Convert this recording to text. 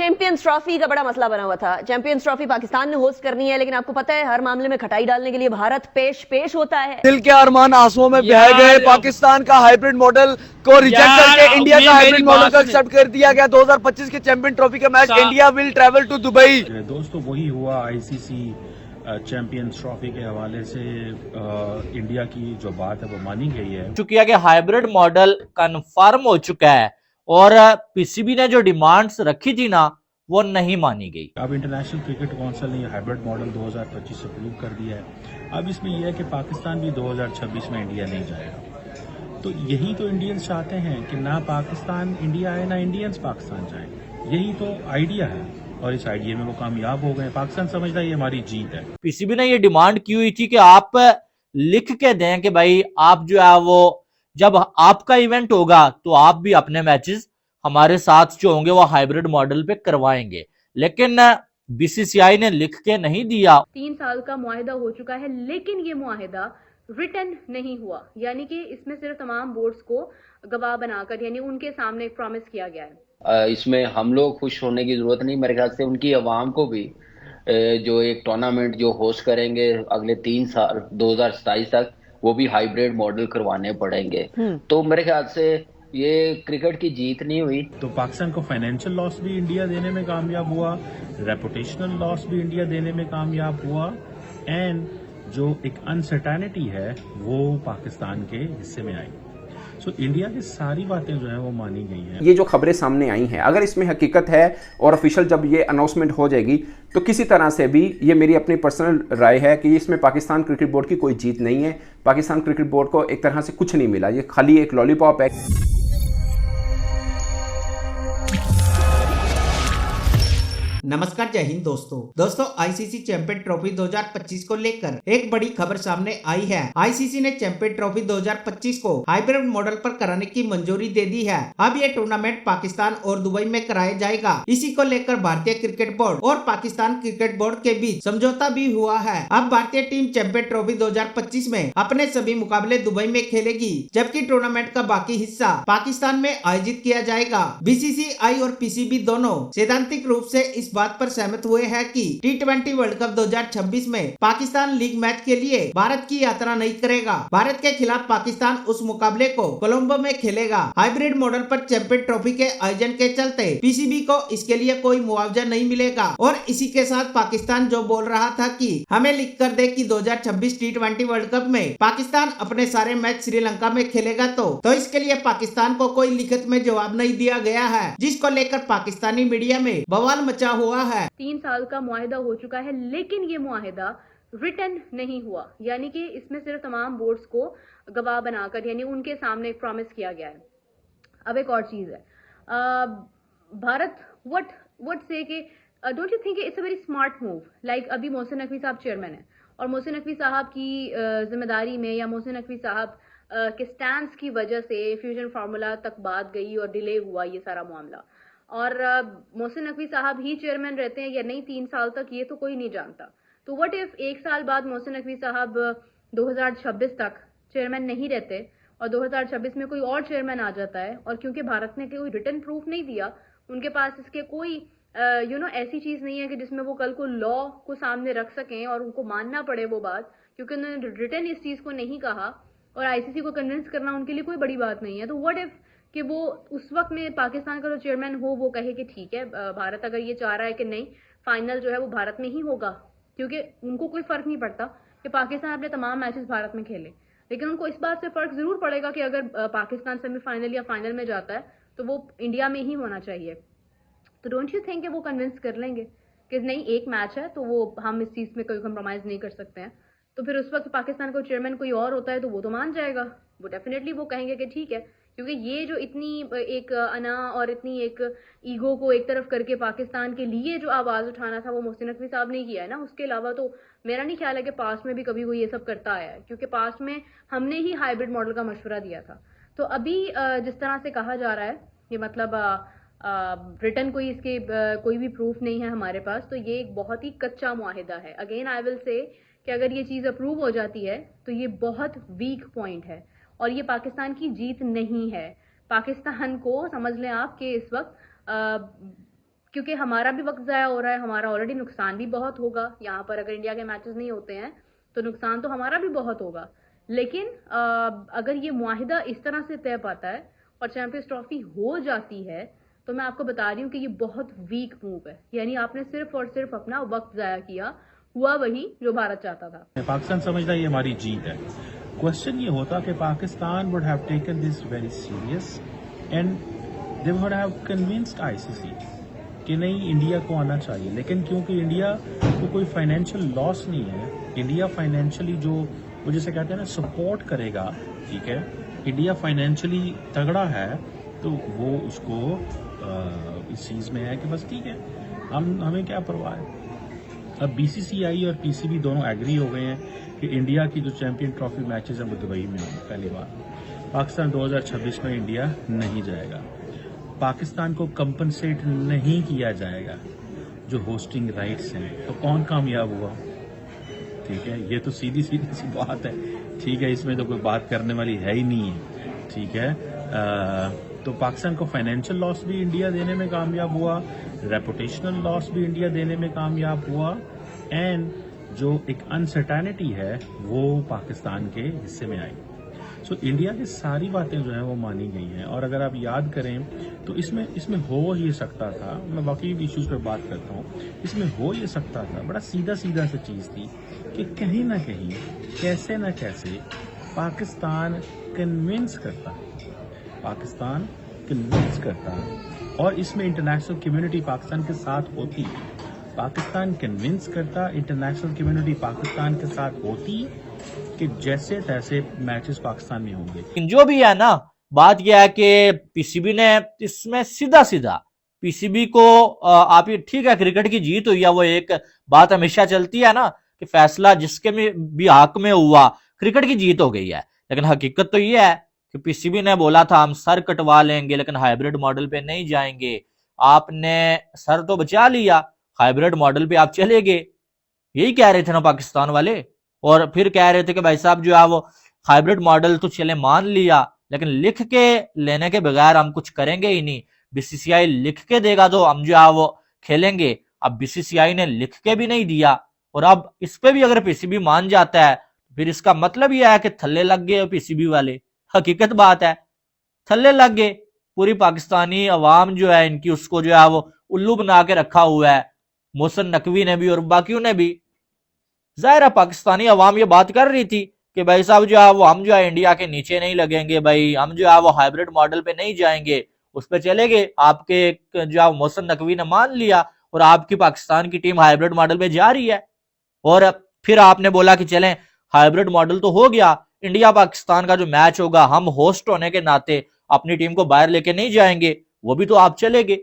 Champions trophy का बड़ा मसला बना हुआ था। चैंपियंस ट्रॉफी पाकिस्तान ने होस्ट करनी है, लेकिन आपको पता है हर मामले में खटाई डालने के लिए भारत पेश होता है। दिल के अरमान आंसुओं में बह गए। पाकिस्तान का हाइब्रिड मॉडल को रिजेक्ट करके इंडिया का हाइब्रिड मॉडल को एक्सेप्ट कर दिया गया। 2025 के चैंपियन ट्रॉफी का match India will travel to Dubai. दोस्तों वही हुआ आईसीसी चैंपियंस ट्रॉफी के हवाले से इंडिया की जो बात है वो मानी गई है। चुकी है कि हाइब्रिड मॉडल कंफर्म हो चुका है और पीसीबी ने जो डिमांड्स रखी थी ना वो नहीं मानी गई। अब इंटरनेशनल क्रिकेट काउंसिल ने हाइब्रिड मॉडल 2025 अप्रूव कर दिया है। अब इसमें यह है कि पाकिस्तान भी 2026 में इंडिया नहीं जाएगा। तो यही तो इंडियंस चाहते हैं कि ना पाकिस्तान इंडिया आए ना इंडियंस पाकिस्तान जाए। यही तो आइडिया है और इस आइडिया में वो कामयाब हो गए। पाकिस्तान समझता है ये हमारी जीत है। पीसीबी ने ये डिमांड की हुई थी कि आप लिख के दें कि भाई आप जो है वो जब आपका इवेंट होगा तो आप भी अपने मैचेस हमारे साथ जो होंगे वो हाइब्रिड मॉडल पे करवाएंगे, लेकिन बीसीसीआई ने लिख के नहीं दिया। 3 साल का मुआहिदा हो चुका है, लेकिन ये मुआहिदा रिटन नहीं हुआ, यानी कि इसमें सिर्फ तमाम बोर्ड्स को गवाह बनाकर यानी उनके सामने एक प्रॉमिस किया गया है। इसमें हम लोग खुश होने की जरूरत नहीं, मेरे ख्याल से उनकी आवाम को भी जो एक टूर्नामेंट जो होस्ट करेंगे अगले 3 साल 2027 तक वो भी हाइब्रिड मॉडल करवाने पड़ेंगे। तो मेरे ख्याल से ये क्रिकेट की जीत नहीं हुई। तो पाकिस्तान को फाइनेंशियल लॉस भी इंडिया देने में कामयाब हुआ, रेपुटेशनल लॉस भी इंडिया देने में कामयाब हुआ, एंड जो एक अनसर्टेनिटी है वो पाकिस्तान के हिस्से में आई। सो इंडिया की सारी बातें जो है वो मानी गई हैं। ये जो खबरें सामने आई हैं अगर इसमें हकीकत है और ऑफिशियल जब ये अनाउंसमेंट हो जाएगी तो किसी तरह से भी ये मेरी अपनी पर्सनल राय है कि इसमें पाकिस्तान क्रिकेट बोर्ड की कोई जीत नहीं है। पाकिस्तान क्रिकेट बोर्ड को एक तरह से कुछ नहीं मिला, ये खाली एक लॉलीपॉप है। नमस्कार, जय हिंद दोस्तों आईसीसी चैंपियन ट्रॉफी 2025 को लेकर एक बड़ी खबर सामने आई है। आईसीसी ने चैंपियन ट्रॉफी 2025 को हाइब्रिड मॉडल पर कराने की मंजूरी दे दी है। अब ये टूर्नामेंट पाकिस्तान और दुबई में कराया जाएगा। इसी को लेकर भारतीय क्रिकेट बोर्ड और पाकिस्तान क्रिकेट बोर्ड के बीच समझौता भी हुआ है। अब भारतीय टीम चैंपियन ट्रॉफी 2025 में अपने सभी मुकाबले दुबई में खेलेगी, जबकि टूर्नामेंट का बाकी हिस्सा पाकिस्तान में आयोजित किया जाएगा। बीसीसीआई और पीसीबी दोनों सैद्धांतिक रूप से इस बात पर सहमत हुए हैं कि टी20 वर्ल्ड कप 2026 में पाकिस्तान लीग मैच के लिए भारत की यात्रा नहीं करेगा। भारत के खिलाफ पाकिस्तान उस मुकाबले को कोलंबो में खेलेगा। हाइब्रिड मॉडल पर चैंपियन ट्रॉफी के आयोजन के चलते पीसीबी को इसके लिए कोई मुआवजा नहीं मिलेगा और इसी के साथ पाकिस्तान जो बोल रहा था कि हमें लिख कर दे कि 2026 टी20 वर्ल्ड कप में पाकिस्तान अपने सारे मैच श्रीलंका में खेलेगा तो इसके लिए पाकिस्तान को कोई लिखित में जवाब नहीं दिया गया है, जिसको लेकर पाकिस्तानी मीडिया में बवाल मचा हुआ है। 3 साल का मुआहिदा हो चुका है, लेकिन ये मुआहिदा रिटन नहीं हुआ, यानी कि इसमें सिर्फ तमाम बोर्ड्स को गवाह बनाकर यानी उनके सामने एक प्रॉमिस किया गया है। अब एक और चीज है, भारत व्हाट से कि don't you think it's a very smart move. Like अभी मोहसिन नकवी साहब चेयरमैन है और मोहसिन नकवी साहब की जिम्मेदारी में या मोहसिन नकवी साहब के स्टैंड की वजह से फ्यूजन फार्मूला तक बात गई और डिले हुआ ये सारा मामला। और मोहसिन नकवी साहब ही चेयरमैन रहते हैं या नहीं 3 साल तक, ये तो कोई नहीं जानता। तो व्हाट इफ 1 साल बाद मोहसिन नकवी साहब 2026 तक चेयरमैन नहीं रहते और 2026 में कोई और चेयरमैन आ जाता है, और क्योंकि भारत ने कोई रिटन प्रूफ नहीं दिया, उनके पास इसके कोई ऐसी चीज नहीं है कि जिसमें वो कल को लॉ को सामने रख सकें और उनको मानना पड़े वो बात, क्योंकि उन्होंने रिटन इस चीज को नहीं कहा और आईसीसी को कन्विंस करना उनके लिए कोई बड़ी बात नहीं है। तो व्हाट इफ कि वो उस वक्त में पाकिस्तान का जो चेयरमैन हो वो कहे कि ठीक है, भारत अगर ये चाह रहा है कि नहीं फाइनल जो है वो भारत में ही होगा, क्योंकि उनको कोई फर्क नहीं पड़ता कि पाकिस्तान अपने तमाम मैचेस भारत में खेले, लेकिन उनको इस बात से फर्क जरूर पड़ेगा कि अगर पाकिस्तान सेमीफाइनल या फाइनल में जाता है तो वो इंडिया में ही होना चाहिए। तो डोंट यू थिंक वो कन्विंस कर लेंगे कि नहीं एक मैच है तो वो हम इस चीज में कोई कम्प्रोमाइज नहीं कर सकते हैं। तो फिर उस वक्त पाकिस्तान को चेयरमैन कोई और होता है तो वो तो मान जाएगा, वो डेफिनेटली वो कहेंगे कि ठीक है, क्योंकि ये जो इतनी एक अना और इतनी एक ईगो को एक तरफ करके पाकिस्तान के लिए जो आवाज उठाना था वो मोहसिन नकवी साहब ने किया है ना। उसके अलावा तो मेरा नहीं ख्याल है कि पास्ट में भी कभी वो ये सब करता आया है, क्योंकि पास्ट में हमने ही हाइब्रिड मॉडल का मशवरा दिया था। तो अभी जिस तरह से कहा जा रहा है ये मतलब रिटन कोई इसके कोई भी प्रूफ नहीं है हमारे पास, तो ये एक बहुत ही कच्चा मुआहिदा है। अगेन आई विल से कि अगर ये चीज़ अप्रूव हो जाती है तो ये बहुत वीक पॉइंट है और ये पाकिस्तान की जीत नहीं है। पाकिस्तान को समझ लें आप कि इस वक्त क्योंकि हमारा भी वक्त ज़ाया हो रहा है, हमारा ऑलरेडी नुकसान भी बहुत होगा यहाँ पर। अगर इंडिया के मैचेस नहीं होते हैं तो नुकसान तो हमारा भी बहुत होगा। लेकिन अगर ये मुआहिदा इस तरह से तय पाता है और चैंपियंस ट्रॉफी हो जाती है तो मैं आपको बता रही हूँ कि ये बहुत वीक मूव है। यानी आपने सिर्फ और सिर्फ अपना वक्त ज़ाया किया, हुआ वही जो भारत चाहता था। पाकिस्तान समझता है ये हमारी जीत है। क्वेश्चन ये होता कि Pakistan would have taken this very serious and they would have convinced ICC कि नहीं इंडिया को आना चाहिए। लेकिन क्योंकि इंडिया को कोई फाइनेंशियल लॉस नहीं है, इंडिया फाइनेंशियली जो वो जैसे कहते हैं ना सपोर्ट करेगा, ठीक है, इंडिया फाइनेंशियली तगड़ा है, तो वो उसको इस चीज़ में है कि बस ठीक है, हमें क्या परवाह है। अब बीसीसीआई और पीसीबी दोनों एग्री हो गए हैं कि इंडिया की जो चैंपियन ट्रॉफी मैचेस हैं वो दुबई में होंगे पहली बार। पाकिस्तान 2026 में इंडिया नहीं जाएगा। पाकिस्तान को कंपनसेट नहीं किया जाएगा जो होस्टिंग राइट्स हैं। तो कौन कामयाब हुआ? ठीक है, ये तो सीधी सी बात है। ठीक है, इसमें तो कोई बात करने वाली है ही नहीं है। ठीक है, तो पाकिस्तान को फाइनेंशियल लॉस भी इंडिया देने में कामयाब हुआ, रेपुटेशनल लॉस भी इंडिया देने में कामयाब हुआ, एंड जो एक अनसर्टेनिटी है वो पाकिस्तान के हिस्से में आई। सो इंडिया की सारी बातें जो है वो मानी गई हैं। और अगर आप याद करें तो इसमें हो ये सकता था, मैं बाकी इश्यूज पर बात करता हूँ, इसमें हो ये सकता था, बड़ा सीधा सी चीज़ थी कि कहीं ना कहीं कैसे न कैसे पाकिस्तान कन्विंस करता और इसमें इंटरनेशनल कम्युनिटी पाकिस्तान के साथ होती। पाकिस्तान कन्विंस करता, इंटरनेशनल कम्युनिटी पाकिस्तान के साथ होती कि जैसे तैसे मैचेस पाकिस्तान में होंगे। लेकिन जो भी है ना, बात यह है कि पीसीबी ने इसमें सीधा पीसीबी को आप ये ठीक है, क्रिकेट की जीत हुई है, वो एक बात हमेशा चलती है ना कि फैसला जिसके भी हक में हुआ, क्रिकेट की जीत हो गई है। लेकिन हकीकत तो ये है कि पीसीबी ने बोला था हम सर कटवा लेंगे लेकिन हाइब्रिड मॉडल पे नहीं जाएंगे। आपने सर तो बचा लिया, हाइब्रिड मॉडल पे आप चले गए। यही कह रहे थे ना पाकिस्तान वाले, और फिर कह रहे थे कि भाई साहब जो है वो हाइब्रिड मॉडल तो चले मान लिया, लेकिन लिख के लेने के बगैर हम कुछ करेंगे ही नहीं। बीसीसीआई लिख के देगा तो हम जो है वो खेलेंगे। अब बीसीसीआई ने लिख के भी नहीं दिया, और अब इस पे भी अगर पीसीबी मान जाता है फिर इसका मतलब यह है कि थल्ले लग गए पीसीबी वाले। हकीकत बात है, थल्ले लग गए। पूरी पाकिस्तानी अवाम जो है इनकी उसको जो है वो उल्लू बना के रखा हुआ है, मोहसिन नकवी ने भी और बाकियों ने भी। जाहिर है पाकिस्तानी अवाम ये बात कर रही थी कि भाई साहब जो है वो हम जो है इंडिया के नीचे नहीं लगेंगे, भाई हम जो है वो हाइब्रिड मॉडल पे नहीं जाएंगे, उस पर चले गए। आपके जो है मोहसिन नकवी ने मान लिया और आपकी पाकिस्तान की टीम हाइब्रिड मॉडल पे जा रही है। और फिर आपने बोला कि चलें हाइब्रिड मॉडल तो हो गया, इंडिया पाकिस्तान का जो मैच होगा हम होस्ट होने के नाते अपनी टीम को बाहर लेके नहीं जाएंगे, वो भी तो आप चले गए।